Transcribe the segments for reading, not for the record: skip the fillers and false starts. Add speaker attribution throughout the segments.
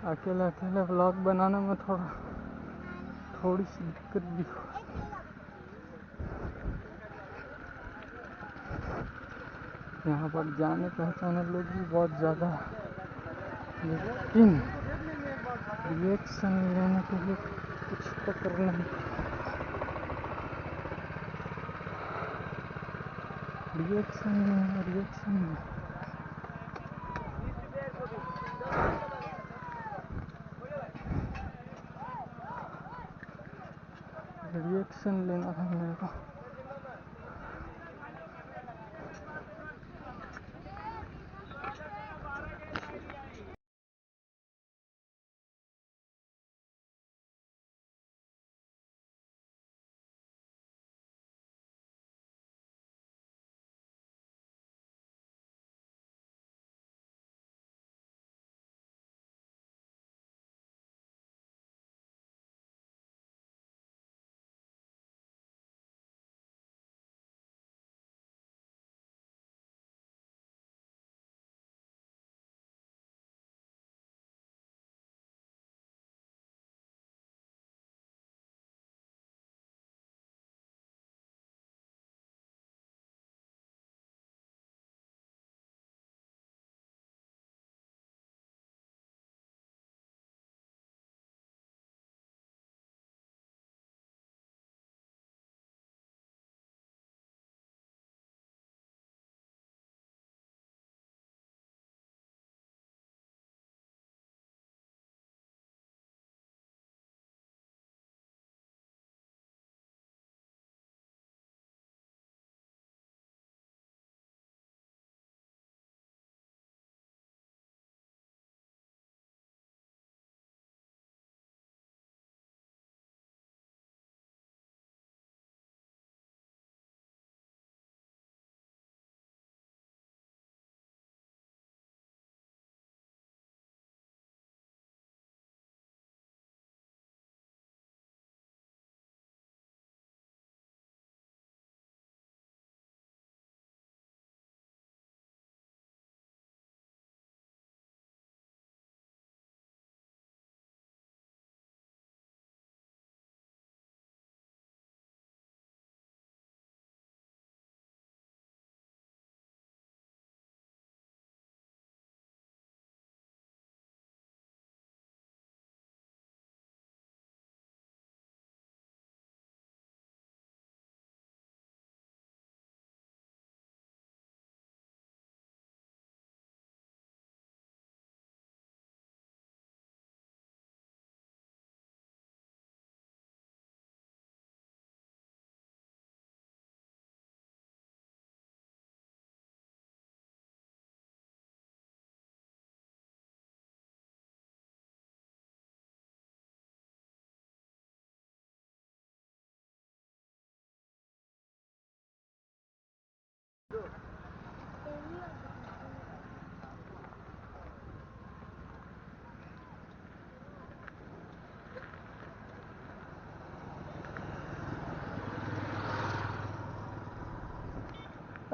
Speaker 1: अकेले अकेले व्लॉग बनाने में थोड़ी सी दिक्कत भी हो। यहाँ पर जाने पहचाने लोग भी बहुत ज़्यादा है, लेकिन रिएक्शन लेने के लिए कुछ तो करना ही। रिएक्शन लेना था मेरे को।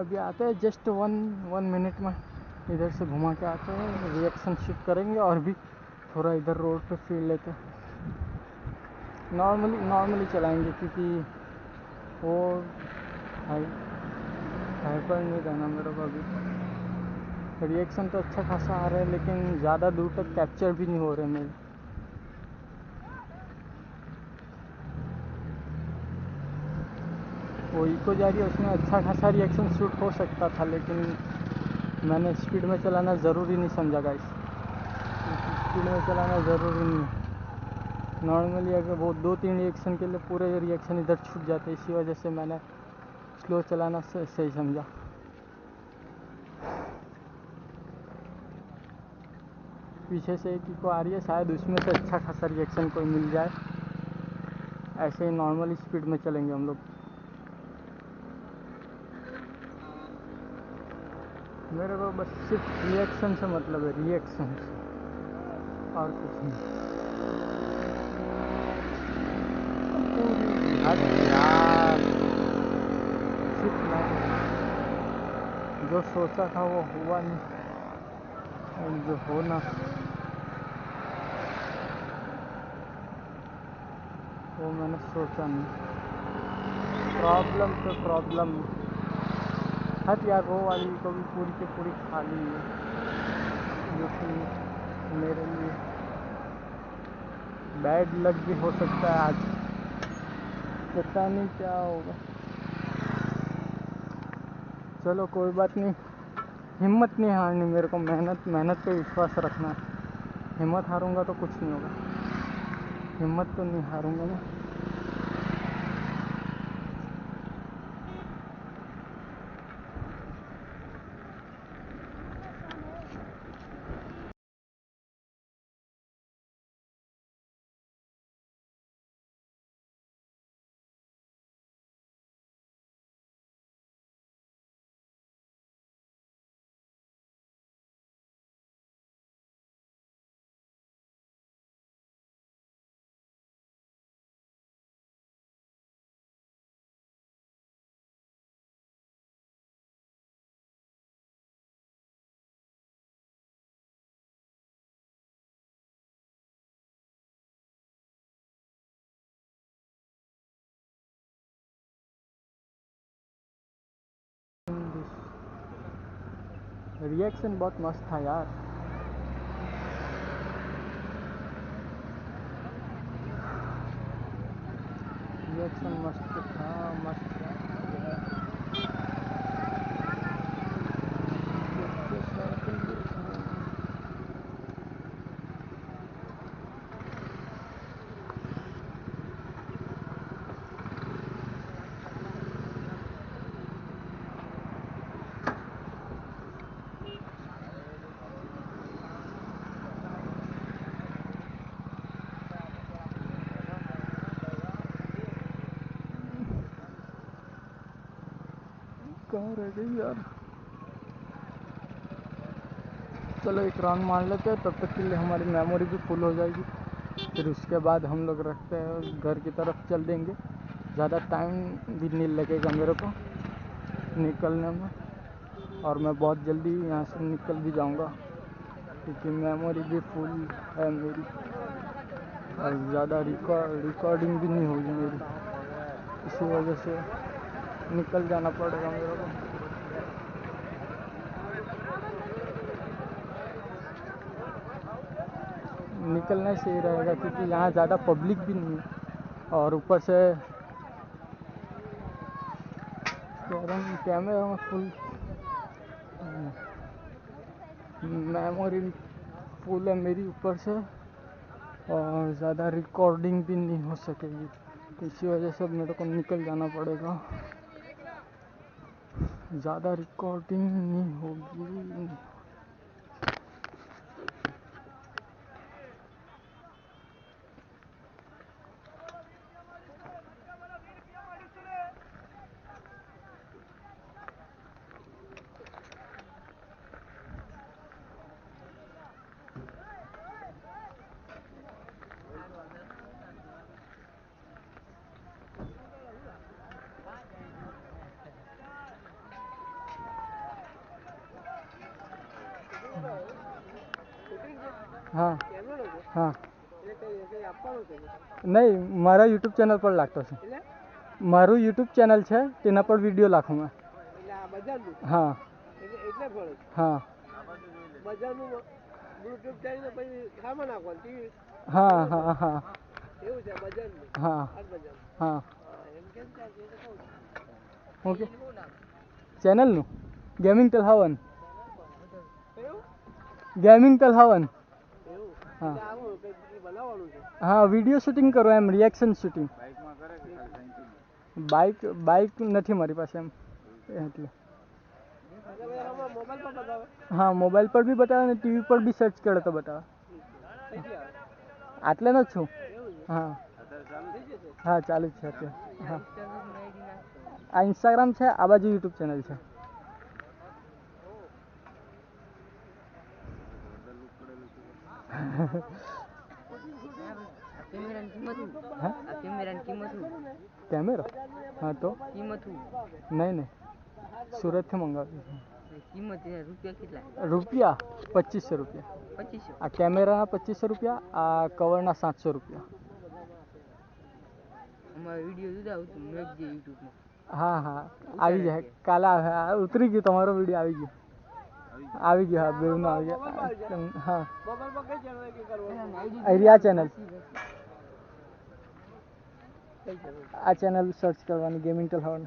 Speaker 1: अभी आते हैं जस्ट वन मिनट में, इधर से घुमा के आते हैं, रिएक्शन शूट करेंगे और भी थोड़ा इधर रोड पे फील लेते हैं। नॉर्मली चलाएंगे क्योंकि वो हाइपर नहीं रहना मेरे को अभी। रिएक्शन तो अच्छा खासा आ रहा है लेकिन ज़्यादा दूर तक कैप्चर भी नहीं हो रहे मेरे। वो इको जा रही है, उसमें अच्छा खासा रिएक्शन शूट हो सकता था, लेकिन मैंने स्पीड में चलाना ज़रूरी नहीं समझा गाइस। स्पीड में चलाना ज़रूरी नहीं। नॉर्मली अगर वो 2-3 रिएक्शन के लिए पूरे रिएक्शन इधर छूट जाते, इसी वजह से मैंने स्लो चलाना सही समझा। पीछे से एक इको आ रही है, शायद उसमें से अच्छा खासा रिएक्शन कोई मिल जाए। ऐसे ही नॉर्मली स्पीड में चलेंगे हम लोग। मेरे को बस सिर्फ रिएक्शन से मतलब है, रिएक्शन से, और कुछ नहीं। यार जो सोचा था वो हुआ नहीं, जो होना वो मैंने सोचा नहीं। प्रॉब्लम तो प्रॉब्लम हट यार, वो वाली को भी पूरी की पूरी खाली है, जो कि मेरे लिए बैड लक भी हो सकता है आज, पता नहीं क्या होगा। चलो कोई बात नहीं, हिम्मत नहीं हारनी मेरे को, मेहनत मेहनत पे विश्वास रखना है। हिम्मत हारूंगा तो कुछ नहीं होगा, हिम्मत तो नहीं हारूंगा मैं। रिएक्शन बहुत मस्त था यार। रिएक्शन मस्त था, मस्त था। कहाँ रह गई यार। चलो एक राउंड मार लेते हैं, तब तक के लिए हमारी मेमोरी भी फुल हो जाएगी। फिर उसके बाद हम लोग रखते हैं घर की तरफ चल देंगे। ज़्यादा टाइम भी नहीं लगेगा मेरे को निकलने में, और मैं बहुत जल्दी यहाँ से निकल भी जाऊँगा, क्योंकि मेमोरी भी फुल है मेरी, और ज़्यादा रिकॉर्डिंग भी नहीं होगी मेरी, इसी वजह से निकल जाना पड़ेगा मेरे को। निकलना सही रहेगा, क्योंकि यहाँ ज़्यादा पब्लिक भी नहीं है, और ऊपर से कैमरा में फुल मेमोरी फुल है मेरी ऊपर से, और ज़्यादा रिकॉर्डिंग भी नहीं हो सकेगी, इसी वजह से मेरे को निकल जाना पड़ेगा। ज़्यादा रिकॉर्डिंग नहीं होगी। हाँ हाँ, નહીં મારા યુટ્યુબ ચેનલ પર લાગતો છે, મારું યુટ્યુબ ચેનલ છે તેના પર વિડીયો નાખું મેં। હા હા હા હા હા હા હા, ઓકે ચેનલનું ગેમિંગ તલહાવન, ગેમિંગ તલહાવન। હા હા, વિડીયો શૂટિંગ કરો એમ, રિએક્શન શૂટિંગ। બાઇક નથી મારી પાસે એમ, એટલે હા મોબાઈલ પર બી બતાવે ને ટીવી પર બી સર્ચ કરે તો બતાવે। આટલે જ છું। હા હા ચાલુ જ છે અત્યારે। હા આ ઇન્સ્ટાગ્રામ છે, આ બાજુ યુટ્યુબ ચેનલ છે। कैमरा हाँ तो कीमत नहीं नहीं सूरत से मंगाव्યું છે। कीमत रुपया કેટલા? रुपया 2500 रुपया। 2500 आ कैमरा 2500 रुपया, आ कवर ना 700 रुपया।
Speaker 2: અમારો વિડીયો જુદા આવતું મેં જે યુટ્યુબમાં
Speaker 1: હા હા આવી જાય કાલે આવે ઉતરી ગયું તમારો વિડીયો આવી ગયો હા બેવનો આવી ગયો હા આ ચેનલ આ ચેનલ સર્ચ કરવાની ગેમિંગ ટેલ હવન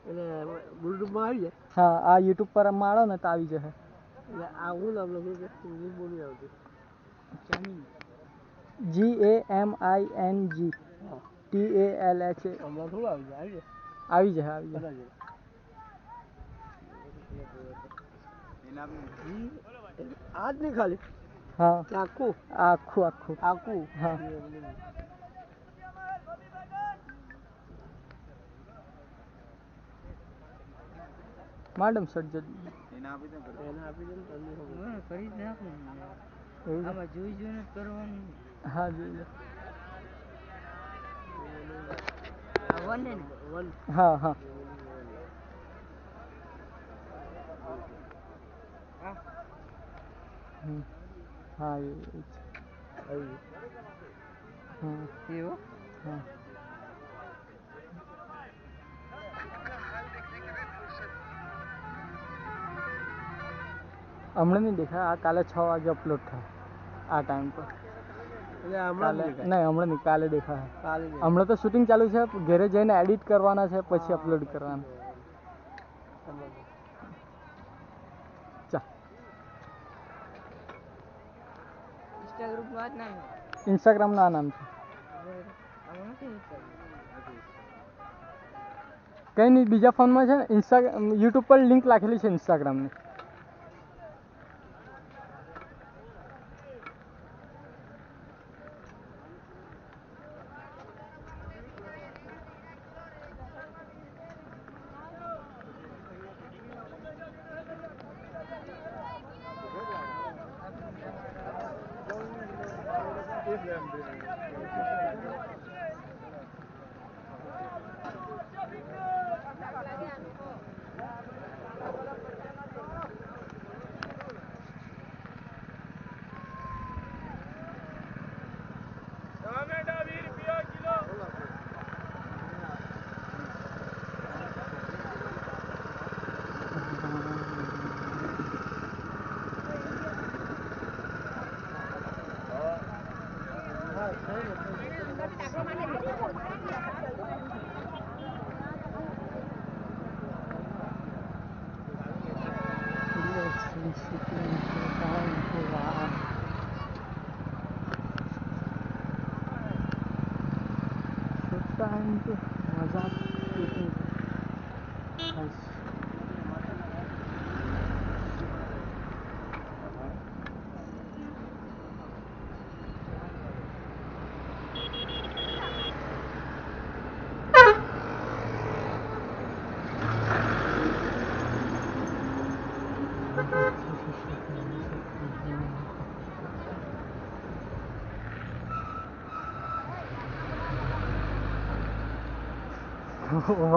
Speaker 2: એટલે યુટ્યુબમાં આવી જાય
Speaker 1: હા આ યુટ્યુબ પર માળો ને તો આવી જશે
Speaker 2: એટલે આ હું નામ લખું કે ઇંગ્લિશ બોલી આવતું
Speaker 1: GAMING TALH
Speaker 2: હમણાં થોડું આવી જાય
Speaker 1: આવી જશે
Speaker 2: આજ નહીં ખાલી
Speaker 1: હા
Speaker 2: આખું
Speaker 1: આખું હા મેડમ સર જલ્દી
Speaker 2: એને આપી દે કરી જ નાખું
Speaker 1: એવું છે?
Speaker 2: આમાં જોઈ જોઈને જ કરવાનું
Speaker 1: હા જોઈએ
Speaker 2: આ વન ને વન
Speaker 1: હા હા હા એ હા
Speaker 2: એવો
Speaker 1: હા હમણાં નહીં દેખાય આ કાલે 6 વાગે અપલોડ થાય આ ટાઈમ પર કાલે નહીં હમણાં નહીં કાલે દેખાય હમણાં તો શૂટિંગ ચાલુ છે ઘરે જઈને એડિટ કરવાના છે પછી અપલોડ કરવાના ચા ઇન્સ્ટાગ્રામનું આ નામ છે કંઈ નહીં બીજા ફોનમાં છે ને યુટ્યુબ પર લિંક રાખેલી છે ઇન્સ્ટાગ્રામની મજાક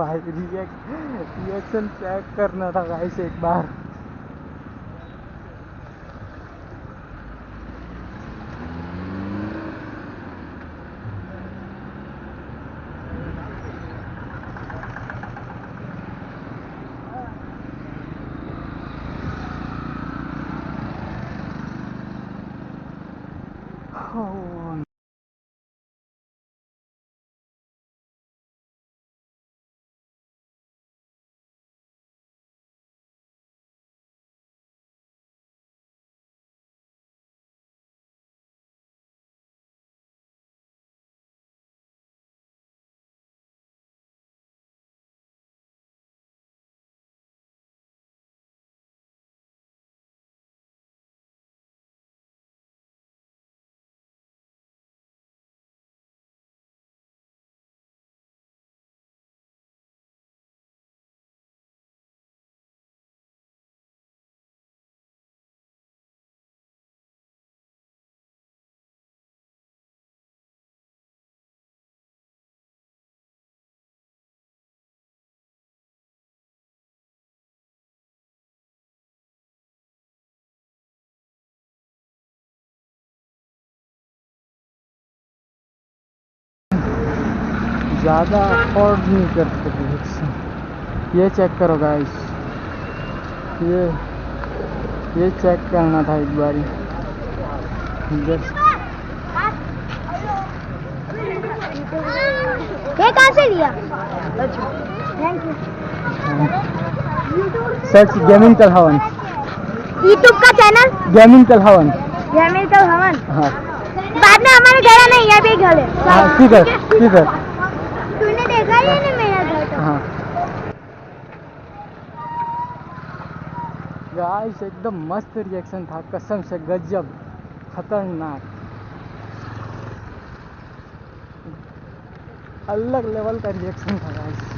Speaker 1: भाई रिएक्शन चेक करना था गाइस एक बार Oh, ज़्यादा अफोर्ड नहीं करते रिएक्शन। ये चेक करो गाइस, ये चेक करना था एक बारी।
Speaker 3: ये कहाँ से लिया? Thank you.
Speaker 1: Search gaming Kalhavan,
Speaker 3: YouTube का चैनल
Speaker 1: गेमिंग कलहवन।
Speaker 3: गेमिंग का भवन।
Speaker 1: हाँ
Speaker 3: बाद में हमारे घर नहीं, यहाँ पे घर है।
Speaker 1: हाँ, किधर किधर?
Speaker 3: तूने देखा ही नहीं मेरा घर तो।
Speaker 1: हाँ गाइस, एकदम मस्त रिएक्शन था, कसम से गजब, खतरनाक, अलग लेवल का रिएक्शन था गाइस।